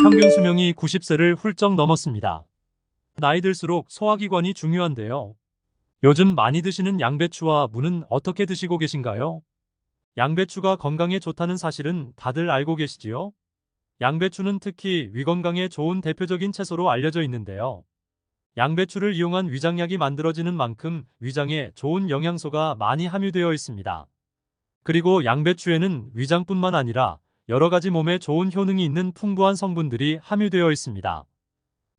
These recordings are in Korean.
평균 수명이 90세를 훌쩍 넘었습니다. 나이 들수록 소화기관이 중요한데요. 요즘 많이 드시는 양배추와 무는 어떻게 드시고 계신가요? 양배추가 건강에 좋다는 사실은 다들 알고 계시지요? 양배추는 특히 위 건강에 좋은 대표적인 채소로 알려져 있는데요. 양배추를 이용한 위장약이 만들어지는 만큼 위장에 좋은 영양소가 많이 함유되어 있습니다. 그리고 양배추에는 위장뿐만 아니라 여러 가지 몸에 좋은 효능이 있는 풍부한 성분들이 함유되어 있습니다.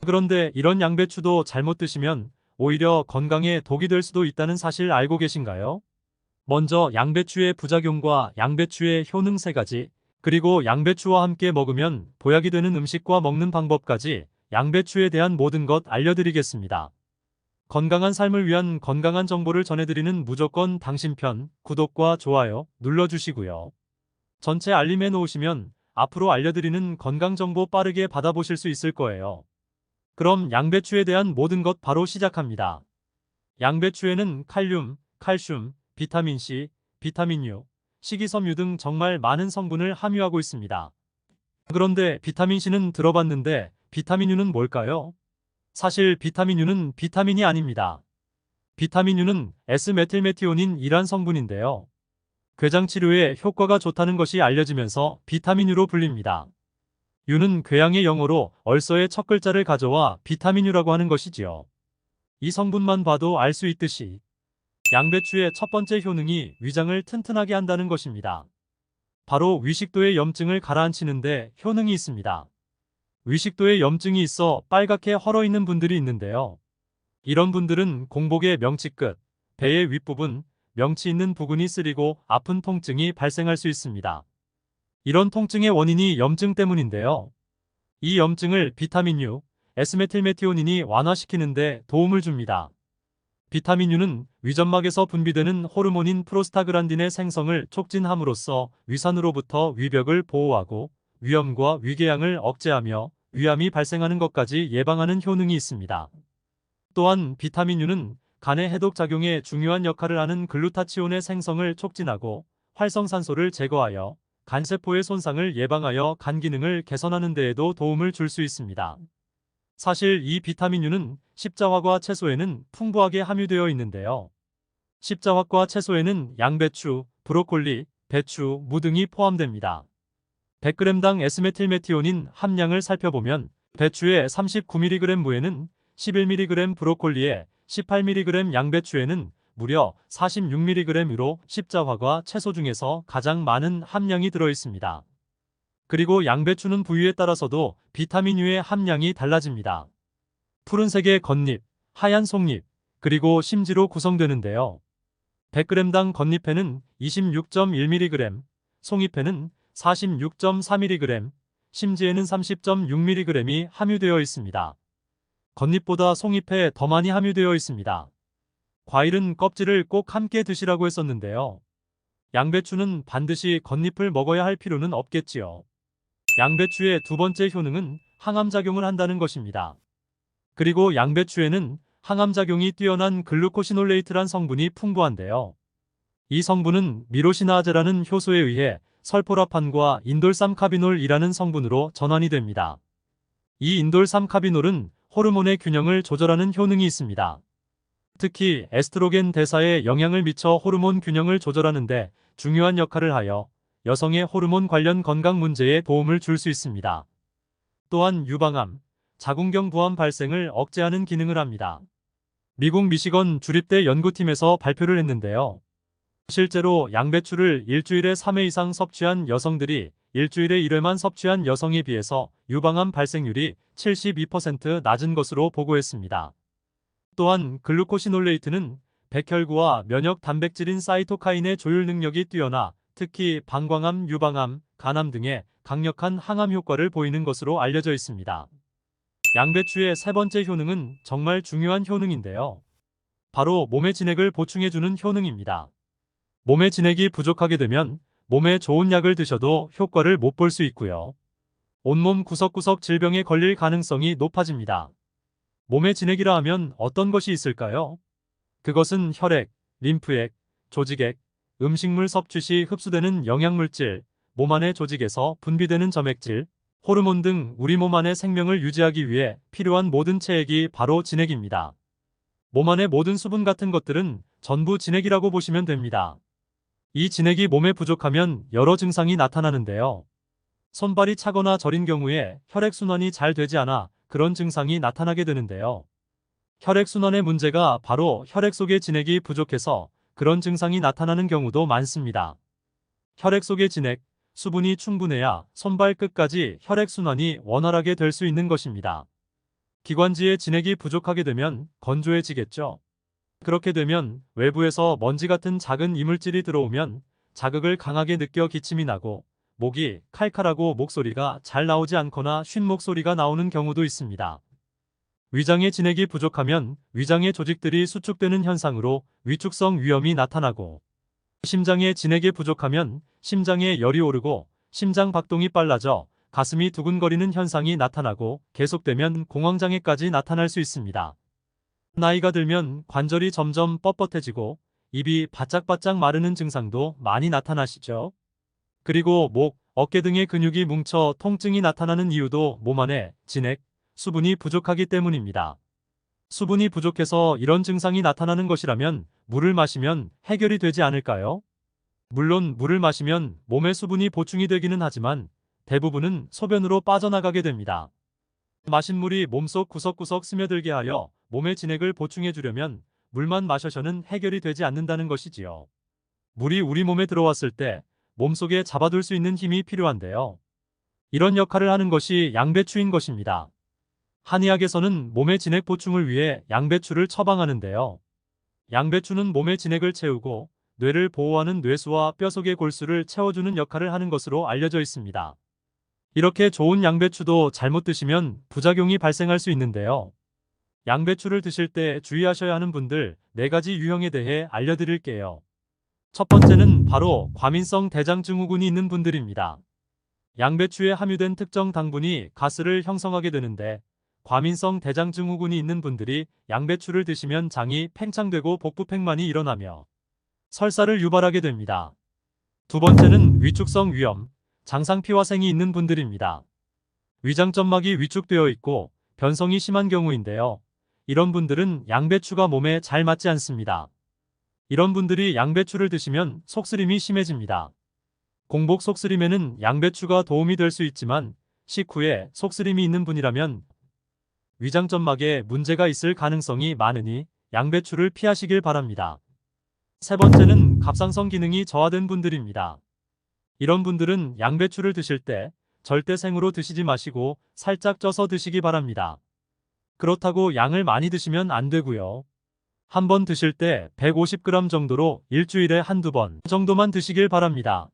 그런데 이런 양배추도 잘못 드시면 오히려 건강에 독이 될 수도 있다는 사실 알고 계신가요? 먼저 양배추의 부작용과 양배추의 효능 3가지, 그리고 양배추와 함께 먹으면 보약이 되는 음식과 먹는 방법까지 양배추에 대한 모든 것 알려드리겠습니다. 건강한 삶을 위한 건강한 정보를 전해드리는 무조건 당신 편 구독과 좋아요 눌러주시고요. 전체 알림해 놓으시면 앞으로 알려드리는 건강 정보 빠르게 받아보실 수 있을 거예요. 그럼 양배추에 대한 모든 것 바로 시작합니다. 양배추에는 칼륨, 칼슘, 비타민C, 비타민U, 식이섬유 등 정말 많은 성분을 함유하고 있습니다. 그런데 비타민C는 들어봤는데 비타민U는 뭘까요? 사실 비타민U는 비타민이 아닙니다. 비타민U는 S메틸메티오닌이란 성분인데요. 궤장 치료에 효과가 좋다는 것이 알려지면서 비타민U로 불립니다. U는 궤양의 영어로 얼서의 첫 글자를 가져와 비타민U라고 하는 것이지요. 이 성분만 봐도 알 수 있듯이 양배추의 첫 번째 효능이 위장을 튼튼하게 한다는 것입니다. 바로 위식도의 염증을 가라앉히는데 효능이 있습니다. 위식도에 염증이 있어 빨갛게 헐어있는 분들이 있는데요. 이런 분들은 공복의 명치 끝, 배의 윗부분, 명치 있는 부근이 쓰리고 아픈 통증이 발생할 수 있습니다. 이런 통증의 원인이 염증 때문인데요. 이 염증을 비타민U, S메틸메티오닌이 완화시키는데 도움을 줍니다. 비타민U는 위점막에서 분비되는 호르몬인 프로스타그란딘의 생성을 촉진함으로써 위산으로부터 위벽을 보호하고 위염과 위궤양을 억제하며 위암이 발생하는 것까지 예방하는 효능이 있습니다. 또한 비타민U는 간의 해독작용에 중요한 역할을 하는 글루타치온의 생성을 촉진하고 활성산소를 제거하여 간세포의 손상을 예방하여 간 기능을 개선하는 데에도 도움을 줄 수 있습니다. 사실 이 비타민U는 십자화과 채소에는 풍부하게 함유되어 있는데요. 십자화과 채소에는 양배추, 브로콜리, 배추, 무 등이 포함됩니다. 100g당 S메틸메티오닌 함량을 살펴보면 배추의 39mg, 무에는 11mg, 브로콜리에 18mg, 양배추에는 무려 46mg으로 십자화과 채소 중에서 가장 많은 함량이 들어있습니다. 그리고 양배추는 부위에 따라서도 비타민U의 함량이 달라집니다. 푸른색의 겉잎, 하얀 속잎, 그리고 심지로 구성되는데요. 100g당 겉잎에는 26.1mg, 송잎에는 46.4mg, 심지에는 30.6mg이 함유되어 있습니다. 겉잎보다 송잎에 더 많이 함유되어 있습니다. 과일은 껍질을 꼭 함께 드시라고 했었는데요. 양배추는 반드시 겉잎을 먹어야 할 필요는 없겠지요. 양배추의 두 번째 효능은 항암작용을 한다는 것입니다. 그리고 양배추에는 항암작용이 뛰어난 글루코시놀레이트란 성분이 풍부한데요. 이 성분은 미로시나아제라는 효소에 의해 설포라판과 인돌삼카비놀이라는 성분으로 전환이 됩니다. 이 인돌삼카비놀은 호르몬의 균형을 조절하는 효능이 있습니다. 특히 에스트로겐 대사에 영향을 미쳐 호르몬 균형을 조절하는데 중요한 역할을 하여 여성의 호르몬 관련 건강 문제에 도움을 줄 수 있습니다. 또한 유방암, 자궁경 부암 발생을 억제하는 기능을 합니다. 미국 미시건 주립대 연구팀에서 발표를 했는데요. 실제로 양배추를 일주일에 3회 이상 섭취한 여성들이 일주일에 1회만 섭취한 여성에 비해서 유방암 발생률이 72% 낮은 것으로 보고했습니다. 또한 글루코시놀레이트는 백혈구와 면역 단백질인 사이토카인의 조율 능력이 뛰어나 특히 방광암, 유방암, 간암 등의 강력한 항암 효과를 보이는 것으로 알려져 있습니다. 양배추의 세 번째 효능은 정말 중요한 효능인데요. 바로 몸의 진액을 보충해주는 효능입니다. 몸의 진액이 부족하게 되면 몸에 좋은 약을 드셔도 효과를 못 볼 수 있고요. 온몸 구석구석 질병에 걸릴 가능성이 높아집니다. 몸의 진액이라 하면 어떤 것이 있을까요? 그것은 혈액, 림프액, 조직액, 음식물 섭취 시 흡수되는 영양물질, 몸 안의 조직에서 분비되는 점액질, 호르몬 등 우리 몸 안의 생명을 유지하기 위해 필요한 모든 체액이 바로 진액입니다. 몸 안의 모든 수분 같은 것들은 전부 진액이라고 보시면 됩니다. 이 진액이 몸에 부족하면 여러 증상이 나타나는데요. 손발이 차거나 저린 경우에 혈액순환이 잘 되지 않아 그런 증상이 나타나게 되는데요. 혈액순환의 문제가 바로 혈액 속의 진액이 부족해서 그런 증상이 나타나는 경우도 많습니다. 혈액 속의 진액, 수분이 충분해야 손발 끝까지 혈액순환이 원활하게 될 수 있는 것입니다. 기관지에 진액이 부족하게 되면 건조해지겠죠. 그렇게 되면 외부에서 먼지 같은 작은 이물질이 들어오면 자극을 강하게 느껴 기침이 나고 목이 칼칼하고 목소리가 잘 나오지 않거나 쉰 목소리가 나오는 경우도 있습니다. 위장에 진액이 부족하면 위장의 조직들이 수축되는 현상으로 위축성 위염이 나타나고 심장에 진액이 부족하면 심장에 열이 오르고 심장 박동이 빨라져 가슴이 두근거리는 현상이 나타나고 계속되면 공황장애까지 나타날 수 있습니다. 나이가 들면 관절이 점점 뻣뻣해지고 입이 바짝바짝 마르는 증상도 많이 나타나시죠. 그리고 목, 어깨 등의 근육이 뭉쳐 통증이 나타나는 이유도 몸 안에 진액, 수분이 부족하기 때문입니다. 수분이 부족해서 이런 증상이 나타나는 것이라면 물을 마시면 해결이 되지 않을까요? 물론 물을 마시면 몸에 수분이 보충이 되기는 하지만 대부분은 소변으로 빠져나가게 됩니다. 마신 물이 몸속 구석구석 스며들게 하여 몸의 진액을 보충해 주려면 물만 마셔서는 해결이 되지 않는다는 것이지요. 물이 우리 몸에 들어왔을 때 몸속에 잡아둘 수 있는 힘이 필요한데요. 이런 역할을 하는 것이 양배추인 것입니다. 한의학에서는 몸의 진액 보충을 위해 양배추를 처방하는데요. 양배추는 몸의 진액을 채우고 뇌를 보호하는 뇌수와 뼈 속의 골수를 채워주는 역할을 하는 것으로 알려져 있습니다. 이렇게 좋은 양배추도 잘못 드시면 부작용이 발생할 수 있는데요. 양배추를 드실 때 주의하셔야 하는 분들 4가지 유형에 대해 알려드릴게요. 첫 번째는 바로 과민성 대장증후군이 있는 분들입니다. 양배추에 함유된 특정 당분이 가스를 형성하게 되는데 과민성 대장증후군이 있는 분들이 양배추를 드시면 장이 팽창되고 복부팽만이 일어나며 설사를 유발하게 됩니다. 두 번째는 위축성 위염, 장상피화생이 있는 분들입니다. 위장점막이 위축되어 있고 변성이 심한 경우인데요. 이런 분들은 양배추가 몸에 잘 맞지 않습니다. 이런 분들이 양배추를 드시면 속쓰림이 심해집니다. 공복 속쓰림에는 양배추가 도움이 될 수 있지만 식후에 속쓰림이 있는 분이라면 위장점막에 문제가 있을 가능성이 많으니 양배추를 피하시길 바랍니다. 세 번째는 갑상선 기능이 저하된 분들입니다. 이런 분들은 양배추를 드실 때 절대 생으로 드시지 마시고 살짝 쪄서 드시기 바랍니다. 그렇다고 양을 많이 드시면 안 되고요. 한 번 드실 때 150g 정도로 일주일에 한두 번 정도만 드시길 바랍니다.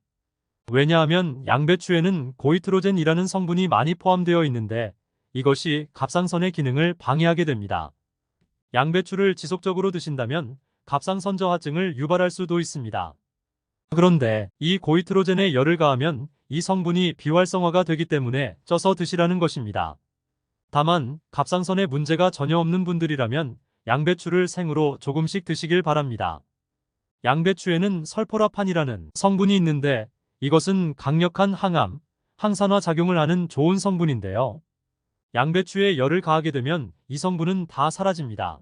왜냐하면 양배추에는 고이트로젠이라는 성분이 많이 포함되어 있는데 이것이 갑상선의 기능을 방해하게 됩니다. 양배추를 지속적으로 드신다면 갑상선 저하증을 유발할 수도 있습니다. 그런데 이 고이트로젠에 열을 가하면 이 성분이 비활성화가 되기 때문에 쪄서 드시라는 것입니다. 다만 갑상선에 문제가 전혀 없는 분들이라면 양배추를 생으로 조금씩 드시길 바랍니다. 양배추에는 설포라판이라는 성분이 있는데 이것은 강력한 항암, 항산화 작용을 하는 좋은 성분인데요. 양배추에 열을 가하게 되면 이 성분은 다 사라집니다.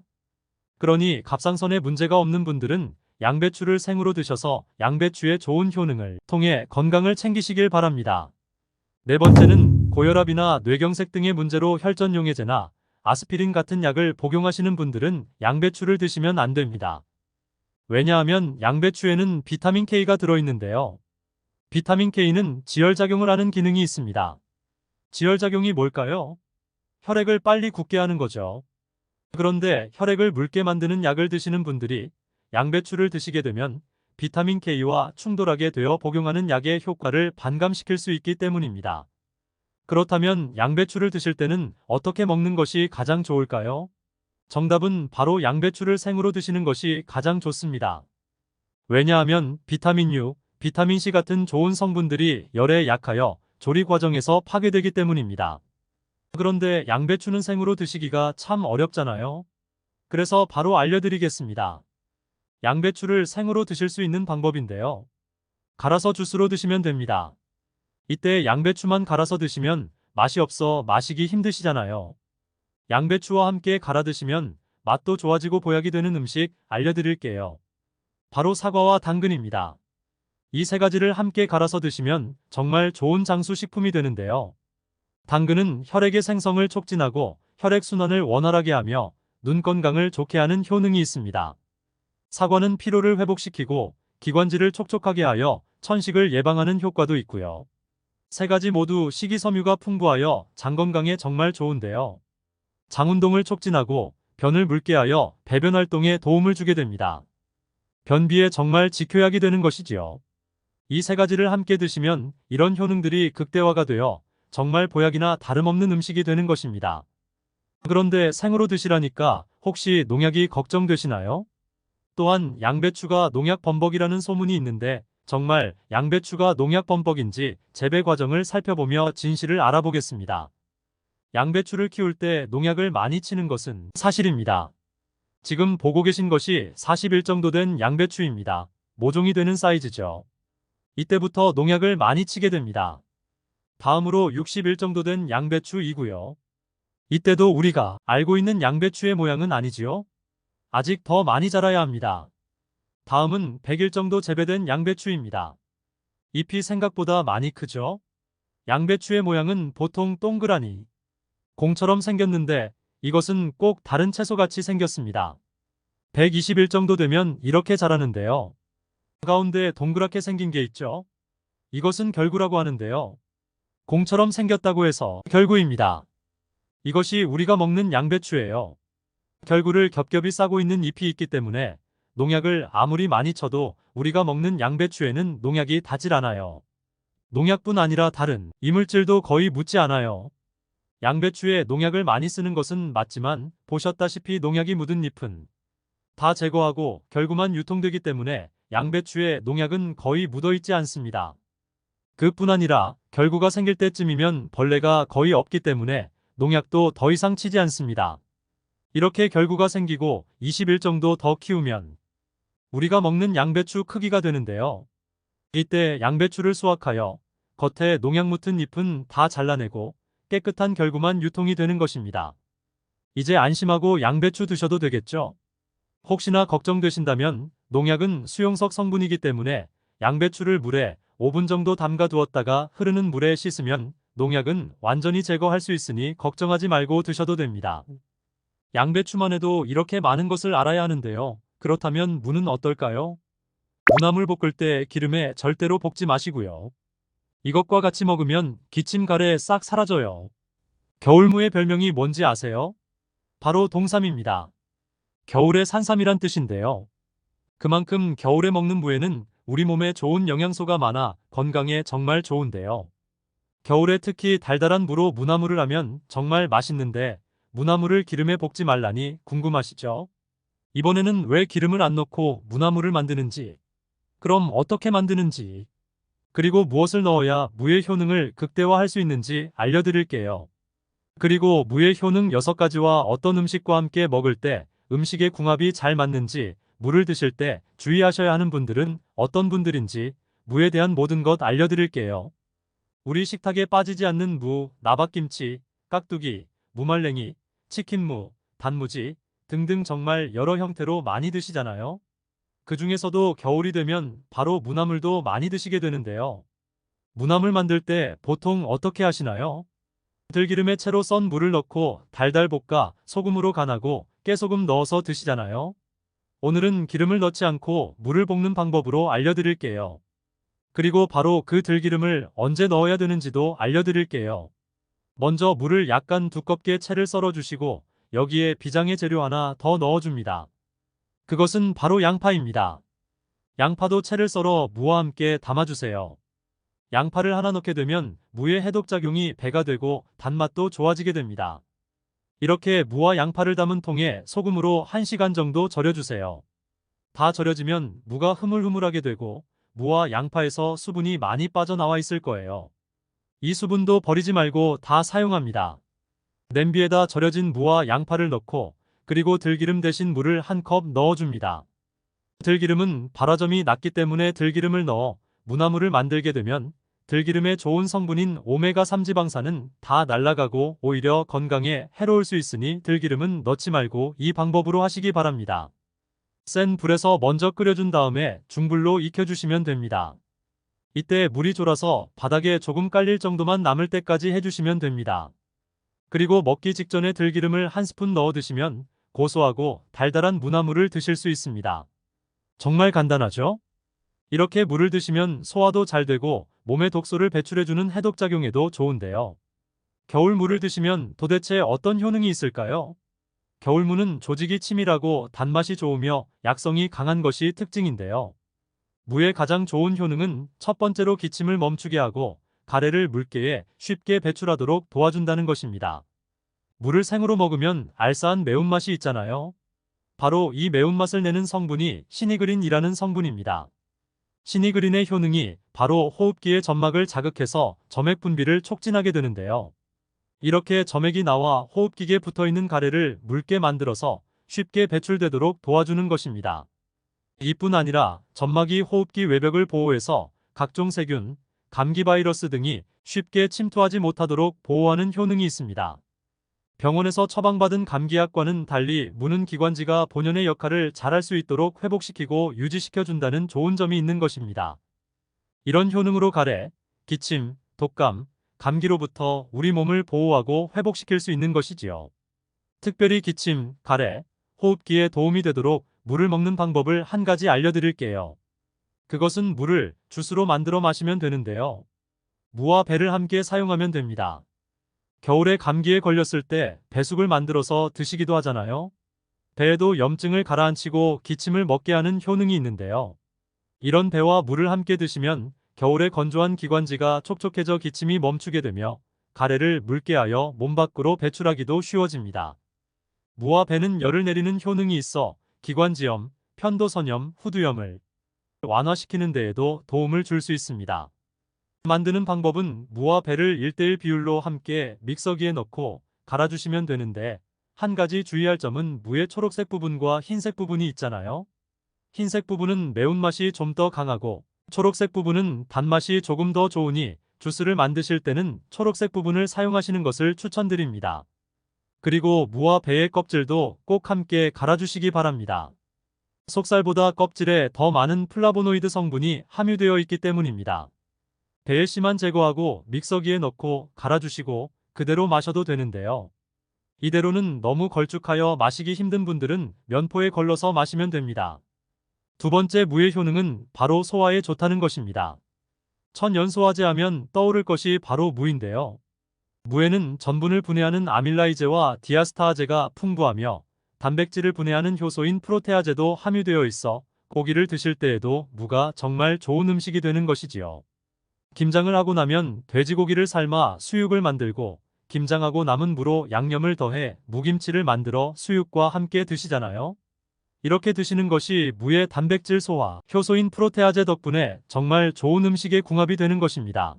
그러니 갑상선에 문제가 없는 분들은 양배추를 생으로 드셔서 양배추의 좋은 효능을 통해 건강을 챙기시길 바랍니다. 네 번째는 고혈압이나 뇌경색 등의 문제로 혈전용해제나 아스피린 같은 약을 복용하시는 분들은 양배추를 드시면 안 됩니다. 왜냐하면 양배추에는 비타민 K가 들어있는데요. 비타민 K는 지혈작용을 하는 기능이 있습니다. 지혈작용이 뭘까요? 혈액을 빨리 굳게 하는 거죠. 그런데 혈액을 묽게 만드는 약을 드시는 분들이 양배추를 드시게 되면 비타민 K와 충돌하게 되어 복용하는 약의 효과를 반감시킬 수 있기 때문입니다. 그렇다면 양배추를 드실 때는 어떻게 먹는 것이 가장 좋을까요? 정답은 바로 양배추를 생으로 드시는 것이 가장 좋습니다. 왜냐하면 비타민 U, 비타민 C 같은 좋은 성분들이 열에 약하여 조리 과정에서 파괴되기 때문입니다. 그런데 양배추는 생으로 드시기가 참 어렵잖아요. 그래서 바로 알려드리겠습니다. 양배추를 생으로 드실 수 있는 방법인데요. 갈아서 주스로 드시면 됩니다. 이때 양배추만 갈아서 드시면 맛이 없어 마시기 힘드시잖아요. 양배추와 함께 갈아 드시면 맛도 좋아지고 보약이 되는 음식 알려드릴게요. 바로 사과와 당근입니다. 이 세 가지를 함께 갈아서 드시면 정말 좋은 장수 식품이 되는데요. 당근은 혈액의 생성을 촉진하고 혈액순환을 원활하게 하며 눈 건강을 좋게 하는 효능이 있습니다. 사과는 피로를 회복시키고 기관지를 촉촉하게 하여 천식을 예방하는 효과도 있고요. 세 가지 모두 식이섬유가 풍부하여 장 건강에 정말 좋은데요. 장 운동을 촉진하고 변을 묽게 하여 배변 활동에 도움을 주게 됩니다. 변비에 정말 직효약이 되는 것이지요. 이 세 가지를 함께 드시면 이런 효능들이 극대화가 되어 정말 보약이나 다름없는 음식이 되는 것입니다. 그런데 생으로 드시라니까 혹시 농약이 걱정되시나요? 또한 양배추가 농약 범벅이라는 소문이 있는데 정말 양배추가 농약 범벅인지 재배 과정을 살펴보며 진실을 알아보겠습니다. 양배추를 키울 때 농약을 많이 치는 것은 사실입니다. 지금 보고 계신 것이 41 정도 된 양배추입니다. 모종이 되는 사이즈죠. 이때부터 농약을 많이 치게 됩니다. 다음으로 61 정도 된 양배추이고요. 이때도 우리가 알고 있는 양배추의 모양은 아니지요. 아직 더 많이 자라야 합니다. 다음은 100일 정도 재배된 양배추입니다. 잎이 생각보다 많이 크죠? 양배추의 모양은 보통 동그라니 공처럼 생겼는데 이것은 꼭 다른 채소같이 생겼습니다. 120일 정도 되면 이렇게 자라는데요. 가운데 동그랗게 생긴 게 있죠? 이것은 결구라고 하는데요. 공처럼 생겼다고 해서 결구입니다. 이것이 우리가 먹는 양배추예요. 결구를 겹겹이 싸고 있는 잎이 있기 때문에 농약을 아무리 많이 쳐도 우리가 먹는 양배추에는 농약이 닿질 않아요. 농약뿐 아니라 다른 이물질도 거의 묻지 않아요. 양배추에 농약을 많이 쓰는 것은 맞지만 보셨다시피 농약이 묻은 잎은 다 제거하고 결구만 유통되기 때문에 양배추에 농약은 거의 묻어있지 않습니다. 그뿐 아니라 결구가 생길 때쯤이면 벌레가 거의 없기 때문에 농약도 더 이상 치지 않습니다. 이렇게 결구가 생기고 20일 정도 더 키우면 우리가 먹는 양배추 크기가 되는데요. 이때 양배추를 수확하여 겉에 농약 묻은 잎은 다 잘라내고 깨끗한 결구만 유통이 되는 것입니다. 이제 안심하고 양배추 드셔도 되겠죠? 혹시나 걱정되신다면 농약은 수용석 성분이기 때문에 양배추를 물에 5분 정도 담가 두었다가 흐르는 물에 씻으면 농약은 완전히 제거할 수 있으니 걱정하지 말고 드셔도 됩니다. 양배추만 해도 이렇게 많은 것을 알아야 하는데요. 그렇다면 무는 어떨까요? 무나물 볶을 때 기름에 절대로 볶지 마시고요. 이것과 같이 먹으면 기침 가래 싹 사라져요. 겨울무의 별명이 뭔지 아세요? 바로 동삼입니다. 겨울의 산삼이란 뜻인데요. 그만큼 겨울에 먹는 무에는 우리 몸에 좋은 영양소가 많아 건강에 정말 좋은데요. 겨울에 특히 달달한 무로 무나물을 하면 정말 맛있는데 무나물을 기름에 볶지 말라니 궁금하시죠? 이번에는 왜 기름을 안 넣고 무나물을 만드는지, 그럼 어떻게 만드는지, 그리고 무엇을 넣어야 무의 효능을 극대화할 수 있는지 알려드릴게요. 그리고 무의 효능 6가지와 어떤 음식과 함께 먹을 때 음식의 궁합이 잘 맞는지, 무를 드실 때 주의하셔야 하는 분들은 어떤 분들인지 무에 대한 모든 것 알려드릴게요. 우리 식탁에 빠지지 않는 무, 나박김치, 깍두기, 무말랭이, 치킨무, 단무지 등등 정말 여러 형태로 많이 드시잖아요. 그 중에서도 겨울이 되면 바로 무나물도 많이 드시게 되는데요. 무나물 만들 때 보통 어떻게 하시나요? 들기름에 채로 썬 무를 넣고 달달 볶아 소금으로 간하고 깨소금 넣어서 드시잖아요. 오늘은 기름을 넣지 않고 무를 볶는 방법으로 알려드릴게요. 그리고 바로 그 들기름을 언제 넣어야 되는지도 알려드릴게요. 먼저 무를 약간 두껍게 채를 썰어주시고 여기에 비장의 재료 하나 더 넣어줍니다. 그것은 바로 양파입니다. 양파도 채를 썰어 무와 함께 담아주세요. 양파를 하나 넣게 되면 무의 해독작용이 배가 되고 단맛도 좋아지게 됩니다. 이렇게 무와 양파를 담은 통에 소금으로 1시간 정도 절여주세요. 다 절여지면 무가 흐물흐물하게 되고 무와 양파에서 수분이 많이 빠져나와 있을 거예요. 이 수분도 버리지 말고 다 사용합니다. 냄비에다 절여진 무와 양파를 넣고 그리고 들기름 대신 물을 1컵 넣어줍니다. 들기름은 발화점이 낮기 때문에 들기름을 넣어 무나물을 만들게 되면 들기름에 좋은 성분인 오메가3 지방산은 다 날아가고 오히려 건강에 해로울 수 있으니 들기름은 넣지 말고 이 방법으로 하시기 바랍니다. 센 불에서 먼저 끓여준 다음에 중불로 익혀주시면 됩니다. 이때 물이 졸아서 바닥에 조금 깔릴 정도만 남을 때까지 해주시면 됩니다. 그리고 먹기 직전에 들기름을 한 스푼 넣어 드시면 고소하고 달달한 무나물을 드실 수 있습니다. 정말 간단하죠? 이렇게 물을 드시면 소화도 잘 되고 몸의 독소를 배출해주는 해독작용에도 좋은데요. 겨울물을 드시면 도대체 어떤 효능이 있을까요? 겨울무는 조직이 치밀하고 단맛이 좋으며 약성이 강한 것이 특징인데요. 무의 가장 좋은 효능은 첫 번째로 기침을 멈추게 하고 가래를 물기에 쉽게 배출하도록 도와준다는 것입니다. 무를 생으로 먹으면 알싸한 매운맛이 있잖아요. 바로 이 매운맛을 내는 성분이 시니그린이라는 성분입니다. 시니그린의 효능이 바로 호흡기의 점막을 자극해서 점액 분비를 촉진하게 되는데요. 이렇게 점액이 나와 호흡기에 붙어있는 가래를 묽게 만들어서 쉽게 배출되도록 도와주는 것입니다. 이뿐 아니라 점막이 호흡기 외벽을 보호해서 각종 세균, 감기 바이러스 등이 쉽게 침투하지 못하도록 보호하는 효능이 있습니다. 병원에서 처방받은 감기약과는 달리 무는 기관지가 본연의 역할을 잘할 수 있도록 회복시키고 유지시켜준다는 좋은 점이 있는 것입니다. 이런 효능으로 가래, 기침, 독감, 감기로부터 우리 몸을 보호하고 회복시킬 수 있는 것이지요. 특별히 기침, 가래, 호흡기에 도움이 되도록 물을 먹는 방법을 한 가지 알려드릴게요. 그것은 물을 주스로 만들어 마시면 되는데요. 무와 배를 함께 사용하면 됩니다. 겨울에 감기에 걸렸을 때 배숙을 만들어서 드시기도 하잖아요. 배에도 염증을 가라앉히고 기침을 먹게 하는 효능이 있는데요. 이런 배와 물을 함께 드시면 겨울에 건조한 기관지가 촉촉해져 기침이 멈추게 되며 가래를 묽게 하여 몸 밖으로 배출하기도 쉬워집니다. 무와 배는 열을 내리는 효능이 있어 기관지염, 편도선염, 후두염을 완화시키는 데에도 도움을 줄 수 있습니다. 만드는 방법은 무와 배를 1:1 비율로 함께 믹서기에 넣고 갈아주시면 되는데 한 가지 주의할 점은 무의 초록색 부분과 흰색 부분이 있잖아요. 흰색 부분은 매운맛이 좀 더 강하고 초록색 부분은 단맛이 조금 더 좋으니 주스를 만드실 때는 초록색 부분을 사용하시는 것을 추천드립니다. 그리고 무와 배의 껍질도 꼭 함께 갈아주시기 바랍니다. 속살보다 껍질에 더 많은 플라보노이드 성분이 함유되어 있기 때문입니다. 배의 씨만 제거하고 믹서기에 넣고 갈아주시고 그대로 마셔도 되는데요. 이대로는 너무 걸쭉하여 마시기 힘든 분들은 면포에 걸러서 마시면 됩니다. 두 번째 무의 효능은 바로 소화에 좋다는 것입니다. 천연소화제 하면 떠오를 것이 바로 무인데요. 무에는 전분을 분해하는 아밀라이제와 디아스타아제가 풍부하며 단백질을 분해하는 효소인 프로테아제도 함유되어 있어 고기를 드실 때에도 무가 정말 좋은 음식이 되는 것이지요. 김장을 하고 나면 돼지고기를 삶아 수육을 만들고 김장하고 남은 무로 양념을 더해 무김치를 만들어 수육과 함께 드시잖아요. 이렇게 드시는 것이 무의 단백질 소화, 효소인 프로테아제 덕분에 정말 좋은 음식의 궁합이 되는 것입니다.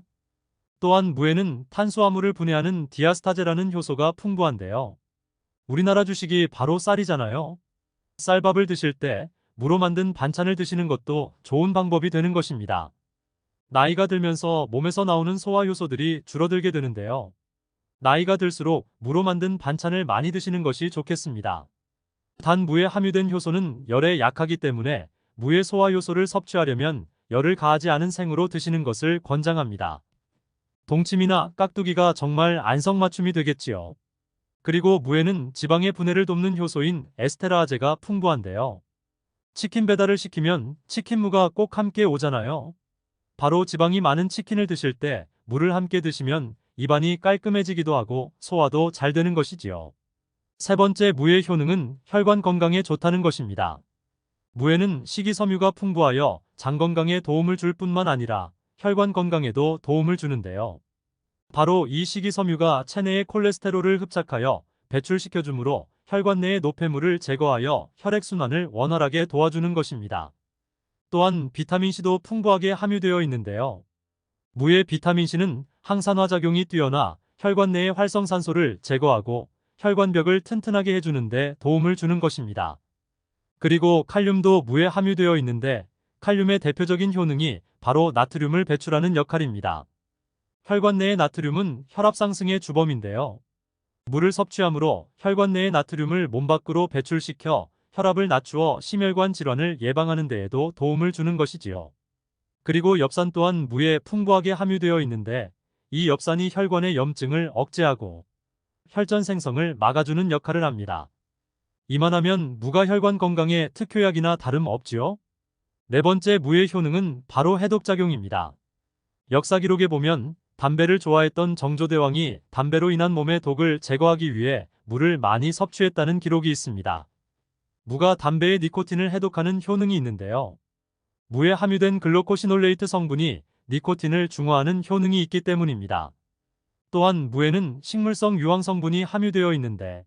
또한 무에는 탄수화물을 분해하는 디아스타제라는 효소가 풍부한데요. 우리나라 주식이 바로 쌀이잖아요. 쌀밥을 드실 때 무로 만든 반찬을 드시는 것도 좋은 방법이 되는 것입니다. 나이가 들면서 몸에서 나오는 소화 효소들이 줄어들게 되는데요. 나이가 들수록 무로 만든 반찬을 많이 드시는 것이 좋겠습니다. 단 무에 함유된 효소는 열에 약하기 때문에 무의 소화 효소를 섭취하려면 열을 가하지 않은 생으로 드시는 것을 권장합니다. 동치미나 깍두기가 정말 안성맞춤이 되겠지요. 그리고 무에는 지방의 분해를 돕는 효소인 에스테라아제가 풍부한데요. 치킨 배달을 시키면 치킨무가 꼭 함께 오잖아요. 바로 지방이 많은 치킨을 드실 때 무를 함께 드시면 입안이 깔끔해지기도 하고 소화도 잘 되는 것이지요. 세 번째 무의 효능은 혈관 건강에 좋다는 것입니다. 무에는 식이섬유가 풍부하여 장 건강에 도움을 줄 뿐만 아니라 혈관 건강에도 도움을 주는데요. 바로 이 식이섬유가 체내의 콜레스테롤을 흡착하여 배출시켜주므로 혈관 내의 노폐물을 제거하여 혈액순환을 원활하게 도와주는 것입니다. 또한 비타민C도 풍부하게 함유되어 있는데요. 무의 비타민C는 항산화 작용이 뛰어나 혈관 내의 활성산소를 제거하고 혈관벽을 튼튼하게 해주는데 도움을 주는 것입니다. 그리고 칼륨도 무에 함유되어 있는데 칼륨의 대표적인 효능이 바로 나트륨을 배출하는 역할입니다. 혈관 내의 나트륨은 혈압 상승의 주범인데요. 물을 섭취함으로 혈관 내의 나트륨을 몸 밖으로 배출시켜 혈압을 낮추어 심혈관 질환을 예방하는 데에도 도움을 주는 것이지요. 그리고 엽산 또한 무에 풍부하게 함유되어 있는데 이 엽산이 혈관의 염증을 억제하고 혈전 생성을 막아주는 역할을 합니다. 이만하면 무가 혈관 건강에 특효약이나 다름없지요. 네 번째 무의 효능은 바로 해독작용입니다. 역사 기록에 보면 담배를 좋아했던 정조대왕이 담배로 인한 몸의 독을 제거하기 위해 무를 많이 섭취했다는 기록이 있습니다. 무가 담배의 니코틴을 해독하는 효능이 있는데요. 무에 함유된 글루코시놀레이트 성분이 니코틴을 중화하는 효능이 있기 때문입니다. 또한 무에는 식물성 유황 성분이 함유되어 있는데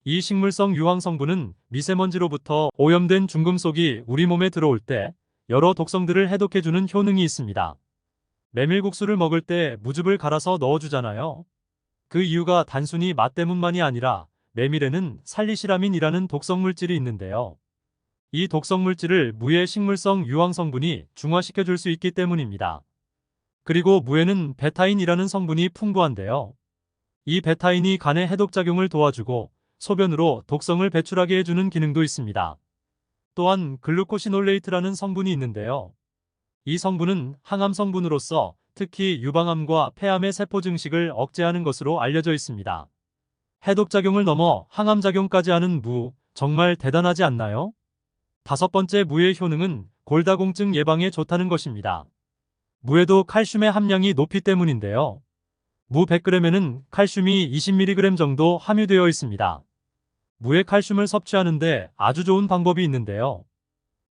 이 식물성 유황 성분은 미세먼지로부터 오염된 중금속이 우리 몸에 들어올 때 여러 독성들을 해독해주는 효능이 있습니다. 메밀국수를 먹을 때 무즙을 갈아서 넣어주잖아요. 그 이유가 단순히 맛 때문만이 아니라 메밀에는 살리시라민이라는 독성물질이 있는데요. 이 독성물질을 무의 식물성 유황 성분이 중화시켜줄 수 있기 때문입니다. 그리고 무에는 베타인이라는 성분이 풍부한데요. 이 베타인이 간의 해독작용을 도와주고 소변으로 독성을 배출하게 해주는 기능도 있습니다. 또한 글루코시놀레이트라는 성분이 있는데요. 이 성분은 항암 성분으로서 특히 유방암과 폐암의 세포 증식을 억제하는 것으로 알려져 있습니다. 해독작용을 넘어 항암작용까지 하는 무, 정말 대단하지 않나요? 다섯 번째 무의 효능은 골다공증 예방에 좋다는 것입니다. 무에도 칼슘의 함량이 높기 때문인데요. 무 100g에는 칼슘이 20mg 정도 함유되어 있습니다. 무의 칼슘을 섭취하는데 아주 좋은 방법이 있는데요.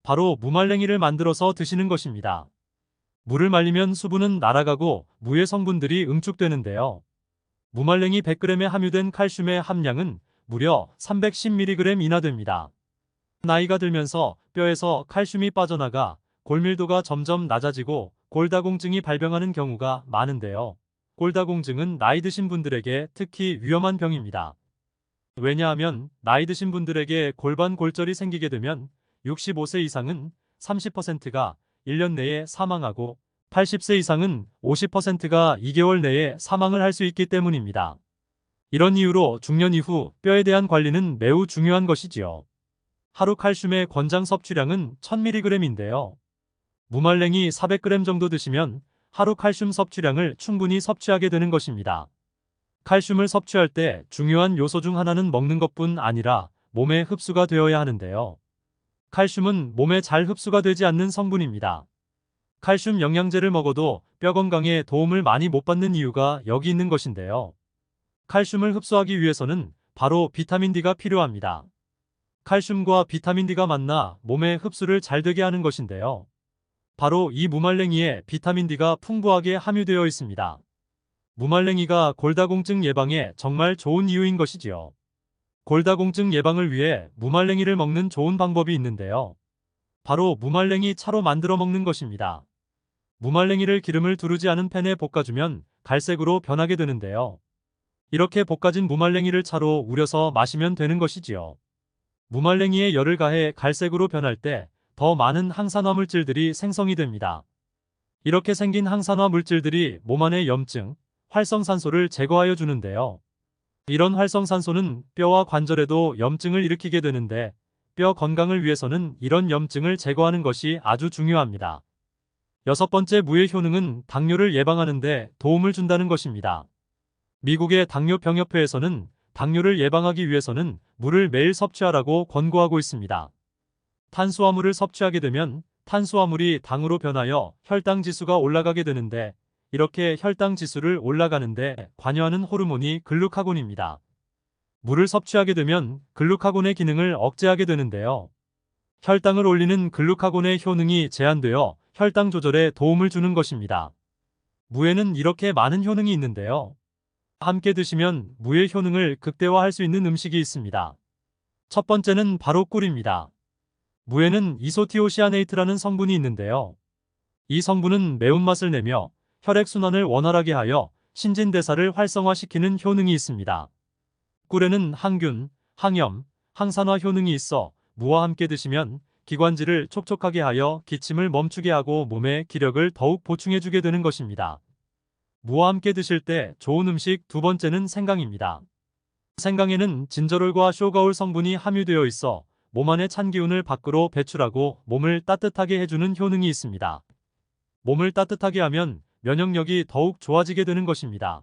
바로 무말랭이를 만들어서 드시는 것입니다. 무를 말리면 수분은 날아가고 무의 성분들이 응축되는데요. 무말랭이 100g에 함유된 칼슘의 함량은 무려 310mg 이나 됩니다. 나이가 들면서 뼈에서 칼슘이 빠져나가 골밀도가 점점 낮아지고 골다공증이 발병하는 경우가 많은데요. 골다공증은 나이 드신 분들에게 특히 위험한 병입니다. 왜냐하면 나이 드신 분들에게 골반 골절이 생기게 되면 65세 이상은 30%가 1년 내에 사망하고 80세 이상은 50%가 2개월 내에 사망을 할 수 있기 때문입니다. 이런 이유로 중년 이후 뼈에 대한 관리는 매우 중요한 것이지요. 하루 칼슘의 권장 섭취량은 1000mg인데요. 무말랭이 400g 정도 드시면 하루 칼슘 섭취량을 충분히 섭취하게 되는 것입니다. 칼슘을 섭취할 때 중요한 요소 중 하나는 먹는 것뿐 아니라 몸에 흡수가 되어야 하는데요. 칼슘은 몸에 잘 흡수가 되지 않는 성분입니다. 칼슘 영양제를 먹어도 뼈 건강에 도움을 많이 못 받는 이유가 여기 있는 것인데요. 칼슘을 흡수하기 위해서는 바로 비타민 D가 필요합니다. 칼슘과 비타민 D가 만나 몸에 흡수를 잘 되게 하는 것인데요. 바로 이 무말랭이에 비타민 D가 풍부하게 함유되어 있습니다. 무말랭이가 골다공증 예방에 정말 좋은 이유인 것이지요. 골다공증 예방을 위해 무말랭이를 먹는 좋은 방법이 있는데요. 바로 무말랭이 차로 만들어 먹는 것입니다. 무말랭이를 기름을 두르지 않은 팬에 볶아주면 갈색으로 변하게 되는데요. 이렇게 볶아진 무말랭이를 차로 우려서 마시면 되는 것이지요. 무말랭이에 열을 가해 갈색으로 변할 때 더 많은 항산화 물질들이 생성이 됩니다. 이렇게 생긴 항산화 물질들이 몸 안의 염증, 활성산소를 제거하여 주는데요. 이런 활성산소는 뼈와 관절에도 염증을 일으키게 되는데 뼈 건강을 위해서는 이런 염증을 제거하는 것이 아주 중요합니다. 여섯 번째 무의 효능은 당뇨를 예방하는 데 도움을 준다는 것입니다. 미국의 당뇨병협회에서는 당뇨를 예방하기 위해서는 물을 매일 섭취하라고 권고하고 있습니다. 탄수화물을 섭취하게 되면 탄수화물이 당으로 변하여 혈당 지수가 올라가게 되는데 이렇게 혈당 지수를 올라가는데 관여하는 호르몬이 글루카곤입니다. 물을 섭취하게 되면 글루카곤의 기능을 억제하게 되는데요. 혈당을 올리는 글루카곤의 효능이 제한되어 혈당 조절에 도움을 주는 것입니다. 무에는 이렇게 많은 효능이 있는데요. 함께 드시면 무의 효능을 극대화할 수 있는 음식이 있습니다. 첫 번째는 바로 꿀입니다. 무에는 이소티오시아네이트라는 성분이 있는데요. 이 성분은 매운맛을 내며 혈액순환을 원활하게 하여 신진대사를 활성화시키는 효능이 있습니다. 꿀에는 항균, 항염, 항산화 효능이 있어 무와 함께 드시면 기관지를 촉촉하게 하여 기침을 멈추게 하고 몸에 기력을 더욱 보충해주게 되는 것입니다. 무와 함께 드실 때 좋은 음식 두 번째는 생강입니다. 생강에는 진저롤과 쇼가올 성분이 함유되어 있어 몸 안의 찬 기운을 밖으로 배출하고 몸을 따뜻하게 해주는 효능이 있습니다. 몸을 따뜻하게 하면 면역력이 더욱 좋아지게 되는 것입니다.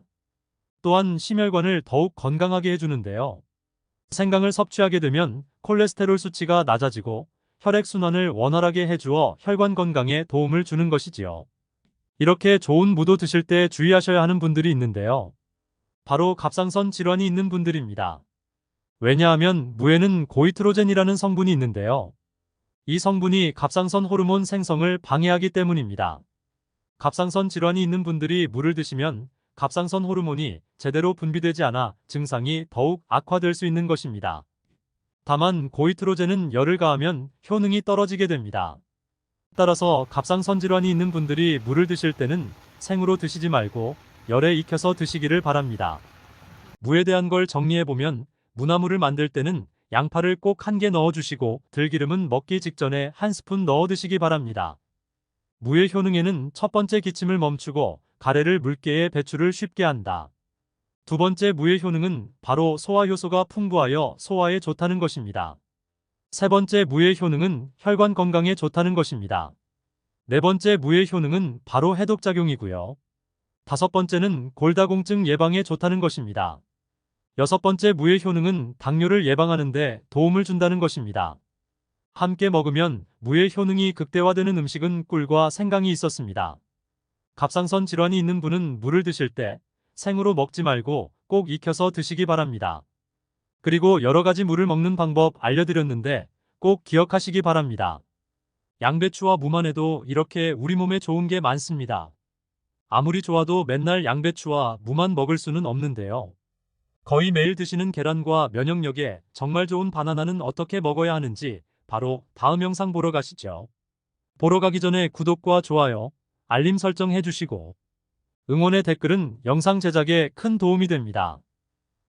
또한 심혈관을 더욱 건강하게 해주는데요. 생강을 섭취하게 되면 콜레스테롤 수치가 낮아지고 혈액순환을 원활하게 해주어 혈관 건강에 도움을 주는 것이지요. 이렇게 좋은 무도 드실 때 주의하셔야 하는 분들이 있는데요. 바로 갑상선 질환이 있는 분들입니다. 왜냐하면 무에는 고이트로젠이라는 성분이 있는데요. 이 성분이 갑상선 호르몬 생성을 방해하기 때문입니다. 갑상선 질환이 있는 분들이 무를 드시면 갑상선 호르몬이 제대로 분비되지 않아 증상이 더욱 악화될 수 있는 것입니다. 다만 고이트로젠은 열을 가하면 효능이 떨어지게 됩니다. 따라서 갑상선 질환이 있는 분들이 무를 드실 때는 생으로 드시지 말고 열에 익혀서 드시기를 바랍니다. 무에 대한 걸 정리해보면 무나무를 만들 때는 양파를 꼭 1개 넣어주시고 들기름은 먹기 직전에 1스푼 넣어 드시기 바랍니다. 무의 효능에는 첫 번째 기침을 멈추고 가래를 물기에 배출을 쉽게 한다. 두 번째 무의 효능은 바로 소화 효소가 풍부하여 소화에 좋다는 것입니다. 세 번째 무의 효능은 혈관 건강에 좋다는 것입니다. 네 번째 무의 효능은 바로 해독작용이고요. 다섯 번째는 골다공증 예방에 좋다는 것입니다. 여섯 번째 무의 효능은 당뇨를 예방하는 데 도움을 준다는 것입니다. 함께 먹으면 무의 효능이 극대화되는 음식은 꿀과 생강이 있었습니다. 갑상선 질환이 있는 분은 무를 드실 때 생으로 먹지 말고 꼭 익혀서 드시기 바랍니다. 그리고 여러 가지 무를 먹는 방법 알려드렸는데 꼭 기억하시기 바랍니다. 양배추와 무만 해도 이렇게 우리 몸에 좋은 게 많습니다. 아무리 좋아도 맨날 양배추와 무만 먹을 수는 없는데요. 거의 매일 드시는 계란과 면역력에 정말 좋은 바나나는 어떻게 먹어야 하는지 바로 다음 영상 보러 가시죠. 보러 가기 전에 구독과 좋아요, 알림 설정 해주시고 응원의 댓글은 영상 제작에 큰 도움이 됩니다.